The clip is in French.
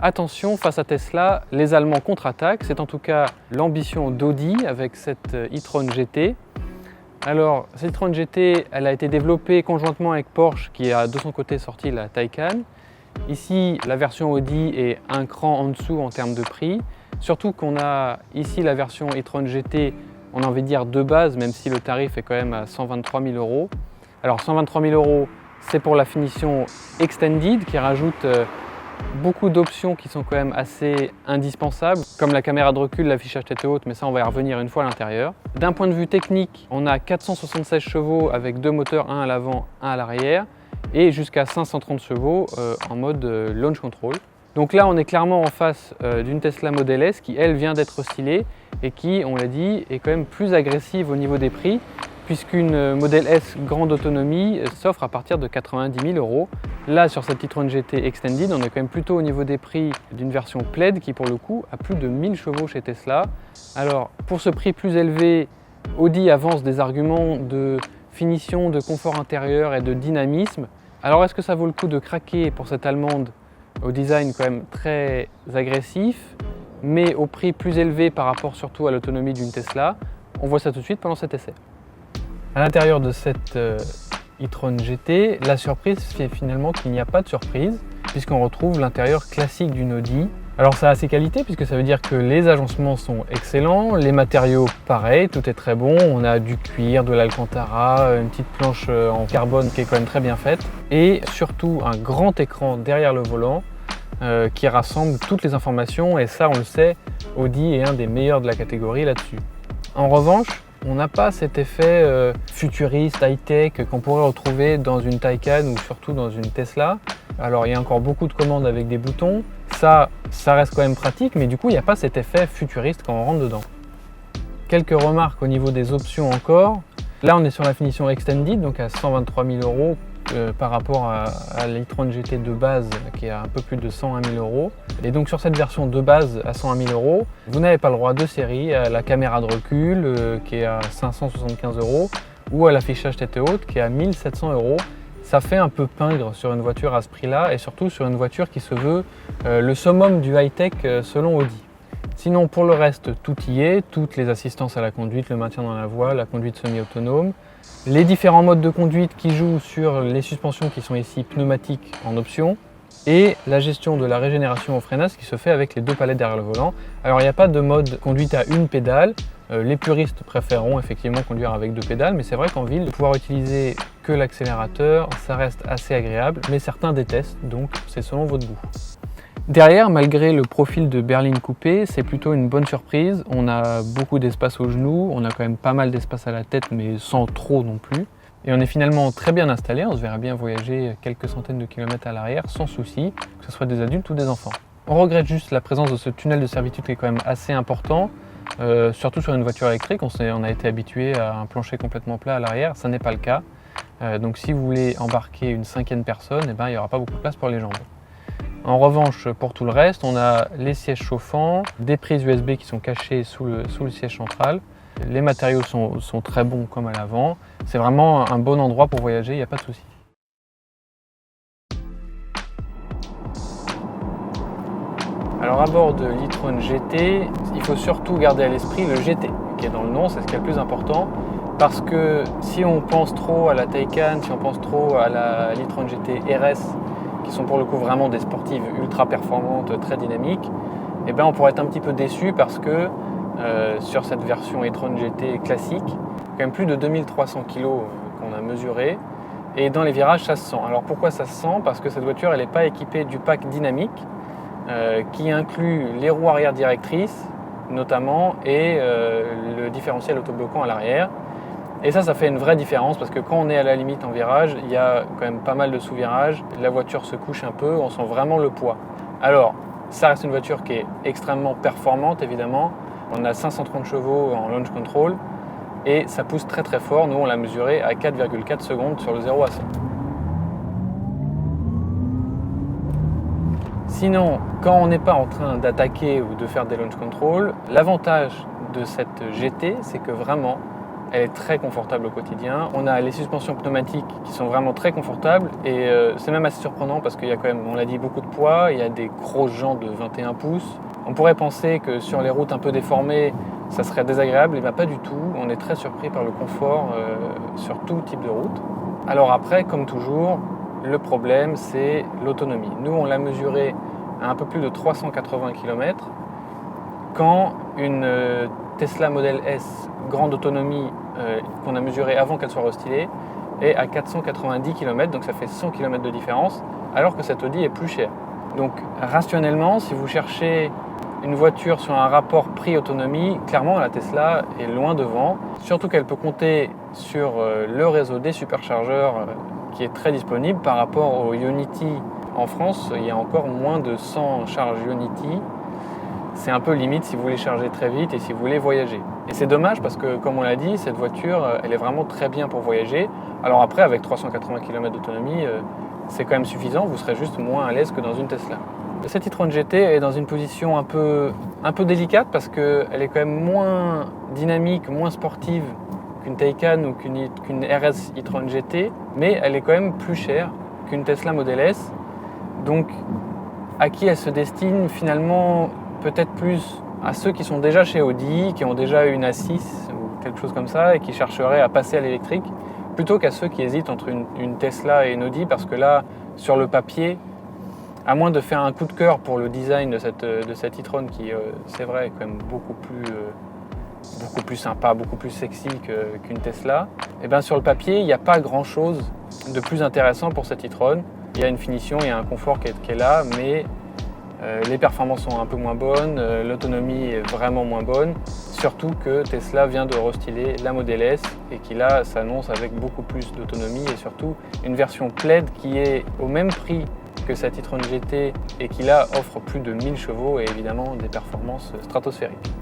Attention, face à Tesla, les Allemands contre-attaquent. C'est en tout cas l'ambition d'Audi avec cette e-tron GT. Alors, cette e-tron GT, elle a été développée conjointement avec Porsche qui a de son côté sorti la Taycan. Ici, la version Audi est un cran en dessous en termes de prix. Surtout qu'on a ici la version e-tron GT, on a envie de dire de base, même si le tarif est quand même à 123 000 €. Alors 123 000 €, c'est pour la finition Extended qui rajoute beaucoup d'options qui sont quand même assez indispensables, comme la caméra de recul, l'affichage tête haute, mais ça on va y revenir une fois à l'intérieur. D'un point de vue technique, on a 476 chevaux avec deux moteurs, un à l'avant, un à l'arrière, et jusqu'à 530 chevaux en mode launch control. Donc là on est clairement en face d'une Tesla Model S qui elle vient d'être stylée et qui, on l'a dit, est quand même plus agressive au niveau des prix, puisqu'une Model S grande autonomie s'offre à partir de 90 000 €. Là, sur cette e-tron GT Extended, on est quand même plutôt au niveau des prix d'une version Plaid qui, pour le coup, a plus de 1000 chevaux chez Tesla. Alors, pour ce prix plus élevé, Audi avance des arguments de finition, de confort intérieur et de dynamisme. Alors, est-ce que ça vaut le coup de craquer pour cette Allemande au design quand même très agressif, mais au prix plus élevé par rapport surtout à l'autonomie d'une Tesla? On voit ça tout de suite pendant cet essai. À l'intérieur de cette e-tron GT, la surprise c'est finalement qu'il n'y a pas de surprise puisqu'on retrouve l'intérieur classique d'une Audi. Alors ça a ses qualités puisque ça veut dire que les agencements sont excellents, les matériaux pareil, tout est très bon, on a du cuir, de l'alcantara, une petite planche en carbone qui est quand même très bien faite et surtout un grand écran derrière le volant qui rassemble toutes les informations et ça on le sait, Audi est un des meilleurs de la catégorie là-dessus. En revanche, on n'a pas cet effet futuriste, high-tech qu'on pourrait retrouver dans une Taycan ou surtout dans une Tesla. Alors il y a encore beaucoup de commandes avec des boutons, ça reste quand même pratique, mais du coup il n'y a pas cet effet futuriste quand on rentre dedans. Quelques remarques au niveau des options encore. Là on est sur la finition Extended, donc à 123 000 € par rapport à l'e-tron GT de base qui est à un peu plus de 101 000 €. Et donc sur cette version de base à 101 000 €, vous n'avez pas le droit de série à la caméra de recul qui est à 575 € ou à l'affichage tête haute qui est à 1700 €. Ça fait un peu pingre sur une voiture à ce prix-là et surtout sur une voiture qui se veut le summum du high-tech selon Audi. Sinon pour le reste tout y est, toutes les assistances à la conduite, le maintien dans la voie, la conduite semi-autonome, les différents modes de conduite qui jouent sur les suspensions qui sont ici pneumatiques en option et la gestion de la régénération au freinage qui se fait avec les deux palettes derrière le volant. Alors il n'y a pas de mode conduite à une pédale, les puristes préféreront effectivement conduire avec deux pédales, mais c'est vrai qu'en ville, de pouvoir utiliser que l'accélérateur, ça reste assez agréable, mais certains détestent, donc c'est selon votre goût. Derrière, malgré le profil de berline coupé, c'est plutôt une bonne surprise. On a beaucoup d'espace aux genoux, on a quand même pas mal d'espace à la tête, mais sans trop non plus. Et on est finalement très bien installé, on se verra bien voyager quelques centaines de kilomètres à l'arrière sans souci, que ce soit des adultes ou des enfants. On regrette juste la présence de ce tunnel de servitude qui est quand même assez important, surtout sur une voiture électrique. On a été habitué à un plancher complètement plat à l'arrière, ça n'est pas le cas. Donc si vous voulez embarquer une cinquième personne, il n'y aura pas beaucoup de place pour les jambes. En revanche, pour tout le reste, on a les sièges chauffants, des prises USB qui sont cachées sous le siège central. Les matériaux sont très bons comme à l'avant. C'est vraiment un bon endroit pour voyager, il n'y a pas de souci. Alors à bord de l'e-tron GT, il faut surtout garder à l'esprit le GT, qui est dans le nom, c'est ce qui est le plus important. Parce que si on pense trop à la Taycan, si on pense trop à l'e-tron GT RS, qui sont pour le coup vraiment des sportives ultra performantes, très dynamiques, et on pourrait être un petit peu déçu parce que sur cette version e-tron GT classique, quand même plus de 2300 kg qu'on a mesuré, et dans les virages ça se sent. Alors pourquoi ça se sent? Parce que cette voiture elle n'est pas équipée du pack dynamique qui inclut les roues arrière directrices notamment et le différentiel autobloquant à l'arrière. Et ça fait une vraie différence parce que quand on est à la limite en virage, il y a quand même pas mal de sous-virages, la voiture se couche un peu, on sent vraiment le poids. Alors, ça reste une voiture qui est extrêmement performante évidemment, on a 530 chevaux en launch control et ça pousse très très fort, nous on l'a mesuré à 4,4 secondes sur le 0 à 100. Sinon, quand on n'est pas en train d'attaquer ou de faire des launch control, l'avantage de cette GT, c'est que vraiment, elle est très confortable au quotidien. On a les suspensions pneumatiques qui sont vraiment très confortables et c'est même assez surprenant parce qu'il y a quand même, on l'a dit, beaucoup de poids, il y a des grosses jantes de 21 pouces. On pourrait penser que sur les routes un peu déformées, ça serait désagréable, mais pas du tout. On est très surpris par le confort sur tout type de route. Alors après, comme toujours, le problème c'est l'autonomie. Nous, on l'a mesuré à un peu plus de 380 km, quand une Tesla Model S grande autonomie qu'on a mesurée avant qu'elle soit restylée est à 490 km, donc ça fait 100 km de différence, alors que cette Audi est plus chère. Donc rationnellement, si vous cherchez une voiture sur un rapport prix-autonomie, clairement la Tesla est loin devant, surtout qu'elle peut compter sur le réseau des superchargeurs qui est très disponible par rapport au Ionity. En France, il y a encore moins de 100 charges Ionity. C'est un peu limite si vous voulez charger très vite et si vous voulez voyager. Et c'est dommage parce que, comme on l'a dit, cette voiture, elle est vraiment très bien pour voyager. Alors après, avec 380 km d'autonomie, c'est quand même suffisant, vous serez juste moins à l'aise que dans une Tesla. Cette e-tron GT est dans une position un peu délicate parce qu'elle est quand même moins dynamique, moins sportive qu'une Taycan ou qu'une RS e-tron GT, mais elle est quand même plus chère qu'une Tesla Model S. Donc, à qui elle se destine finalement? Peut-être plus à ceux qui sont déjà chez Audi, qui ont déjà une A6 ou quelque chose comme ça et qui chercheraient à passer à l'électrique, plutôt qu'à ceux qui hésitent entre une Tesla et une Audi, parce que là, sur le papier, à moins de faire un coup de cœur pour le design de cette e-tron qui, c'est vrai, est quand même beaucoup plus sympa, beaucoup plus sexy qu'une Tesla, et bien sur le papier, il n'y a pas grand-chose de plus intéressant pour cette e-tron. Il y a une finition, il y a un confort qui est là, mais les performances sont un peu moins bonnes, l'autonomie est vraiment moins bonne, surtout que Tesla vient de restyler la Model S et qui là s'annonce avec beaucoup plus d'autonomie et surtout une version Plaid qui est au même prix que cette e-tron GT et qui là offre plus de 1000 chevaux et évidemment des performances stratosphériques.